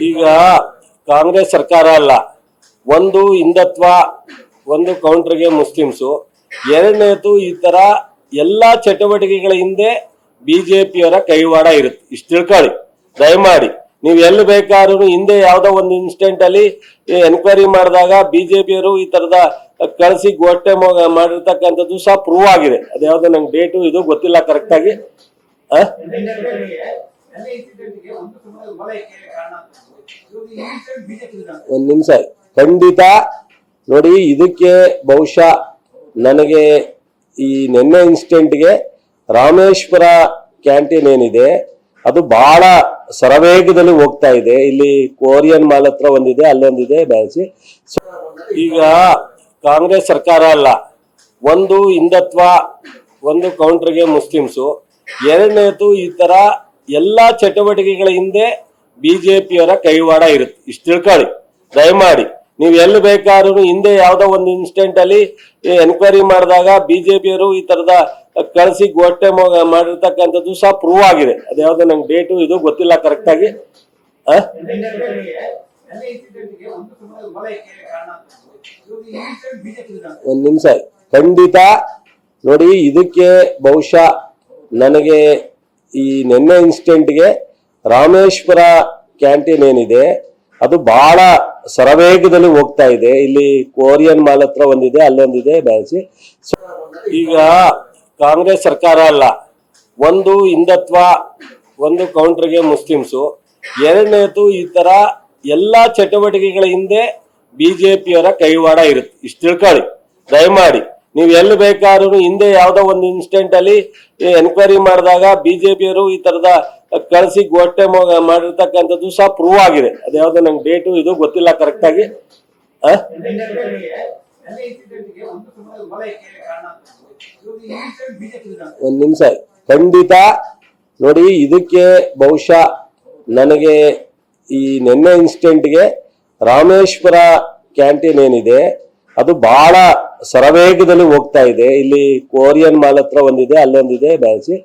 ಈಗ ಕಾಂಗ್ರೆಸ್ ಸರ್ಕಾರ ಅಲ್ಲ, ಒಂದು ಹಿಂದುತ್ವ, ಒಂದು ಕೌಂಟರ್ಗೆ ಮುಸ್ಲಿಮ್ಸು, ಎರಡನೇದು ಈ ತರ ಎಲ್ಲಾ ಚಟುವಟಿಕೆಗಳ ಹಿಂದೆ ಬಿಜೆಪಿಯವರ ಕೈವಾಡ ಇರುತ್ತೆ. ಇಷ್ಟು ತಿಳ್ಕೊಳ್ಳಿ ದಯಮಾಡಿ. ನೀವು ಎಲ್ಲಿ ಬೇಕಾದ್ರೂ ಹಿಂದೆ ಯಾವ್ದೋ ಒಂದು ಇನ್ಸ್ಟೆಂಟ್ ಅಲ್ಲಿ ಎನ್ಕ್ವೈರಿ ಮಾಡಿದಾಗ ಬಿಜೆಪಿಯವರು ಈ ತರದ ಕಳಿಸಿ ಗೋಟೆ ಮಾಡಿರ್ತಕ್ಕಂಥದ್ದು ಸಹ ಪ್ರೂವ್ ಆಗಿದೆ. ಅದ್ಯಾವ್ದು ನಂಗೆ ಡೇಟು ಇದು ಗೊತ್ತಿಲ್ಲ ಕರೆಕ್ಟ್ ಆಗಿ. ಒಂದ್ ನಿಮಿಷ ಖಂಡಿತ ನೋಡಿ, ಇದಕ್ಕೆ ಬಹುಶಃ ನನಗೆ ಈ ನಿನ್ನೆ ಇನ್ಸಿಡೆಂಟ್ಗೆ ರಾಮೇಶ್ವರ ಕ್ಯಾಂಟೀನ್ ಏನಿದೆ ಅದು ಬಹಳ ಸರವೇಗದಲ್ಲಿ ಹೋಗ್ತಾ ಇದೆ. ಇಲ್ಲಿ ಕೊರಿಯನ್ ಮಾಲ್ ಹತ್ರ ಒಂದಿದೆ, ಅಲ್ಲೊಂದಿದೆ ಬ್ಯಾಚಿ. ಈಗ ಕಾಂಗ್ರೆಸ್ ಸರ್ಕಾರ ಅಲ್ಲ, ಒಂದು ಹಿಂದುತ್ವ, ಒಂದು ಕೌಂಟರ್ಗೆ ಮುಸ್ಲಿಮ್ಸು, ಎರಡನೇದು ಈ ತರ ಎಲ್ಲಾ ಚಟುವಟಿಕೆಗಳ ಹಿಂದೆ ಬಿಜೆಪಿಯವರ ಕೈವಾಡ ಇರುತ್ತೆ. ಇಷ್ಟು ತಿಳ್ಕೊಳ್ಳಿ ದಯಮಾಡಿ. ನೀವು ಎಲ್ಲಿ ಬೇಕಾದ್ರೂ ಹಿಂದೆ ಯಾವ್ದೋ ಒಂದು ಇನ್ಸ್ಟೆಂಟ್ ಅಲ್ಲಿ ಎನ್ಕ್ವೈರಿ ಮಾಡಿದಾಗ ಬಿಜೆಪಿಯವರು ಈ ತರದ ಕಳಿಸಿ ಗೋಟೆ ಮಾಡಿರ್ತಕ್ಕಂಥದ್ದು ಸಹ ಪ್ರೂವ್ ಆಗಿದೆ. ಅದ್ಯಾವ್ದು ನಂಗೆ ಡೇಟು ಇದು ಗೊತ್ತಿಲ್ಲ ಕರೆಕ್ಟ್ ಆಗಿ. ಒಂದ್ ನಿಮಿಷ ಖಂಡಿತ ನೋಡಿ, ಇದಕ್ಕೆ ಬಹುಶಃ ನನಗೆ ಈ ನಿನ್ನೆ ಇನ್ಸಿಡೆಂಟ್ಗೆ ರಾಮೇಶ್ವರ ಕ್ಯಾಂಟೀನ್ ಏನಿದೆ ಅದು ಬಹಳ ಸರವೇಗದಲ್ಲಿ ಹೋಗ್ತಾ ಇದೆ. ಇಲ್ಲಿ ಕೊರಿಯನ್ ಮಾಲ್ ಹತ್ರ ಒಂದಿದೆ, ಅಲ್ಲೊಂದಿದೆ ಬ್ಯಾಚಿ. ಈಗ ಕಾಂಗ್ರೆಸ್ ಸರ್ಕಾರ ಅಲ್ಲ, ಒಂದು ಹಿಂದುತ್ವ, ಒಂದು ಕೌಂಟರ್ಗೆ ಮುಸ್ಲಿಮ್ಸು, ಎರಡನೇದು ಈ ತರ ಎಲ್ಲಾ ಚಟುವಟಿಕೆಗಳ ಹಿಂದೆ ಬಿಜೆಪಿಯವರ ಕೈವಾಡ ಇರುತ್ತೆ. ಇಷ್ಟು ತಿಳ್ಕೊಳ್ಳಿ ದಯಮಾಡಿ. ನೀವು ಎಲ್ಲಿ ಬೇಕಾದ್ರೂ ಹಿಂದೆ ಯಾವ್ದೋ ಒಂದು ಇನ್ಸ್ಟೆಂಟ್ ಅಲ್ಲಿ ಎನ್ಕ್ವೈರಿ ಮಾಡಿದಾಗ ಬಿಜೆಪಿಯವರು ಈ ತರದ ಕಳಿಸಿ ಗೋಟೆ ಮಾಡಿರ್ತಕ್ಕಂಥದ್ದು ಸಹ ಪ್ರೂವ್ ಆಗಿದೆ. ಅದ್ಯಾವ್ದು ನಂಗೆ ಡೇಟು ಇದು ಗೊತ್ತಿಲ್ಲ ಕರೆಕ್ಟ್ ಆಗಿ. ಒಂದ್ ನಿಮಿಷ ಖಂಡಿತ ನೋಡಿ, ಇದಕ್ಕೆ ಬಹುಶಃ ನನಗೆ ಈ ನಿನ್ನೆ ಇನ್ಸಿಡೆಂಟ್ಗೆ ರಾಮೇಶ್ವರ ಕ್ಯಾಂಟೀನ್ ಏನಿದೆ ಅದು ಬಹಳ ಸರವೇಗದಲ್ಲಿ ಹೋಗ್ತಾ ಇದೆ. ಇಲ್ಲಿ ಕೊರಿಯನ್ ಮಾಲ್ ಹತ್ರ ಒಂದಿದೆ, ಅಲ್ಲೊಂದಿದೆ ಬ್ಯಾಚಿ.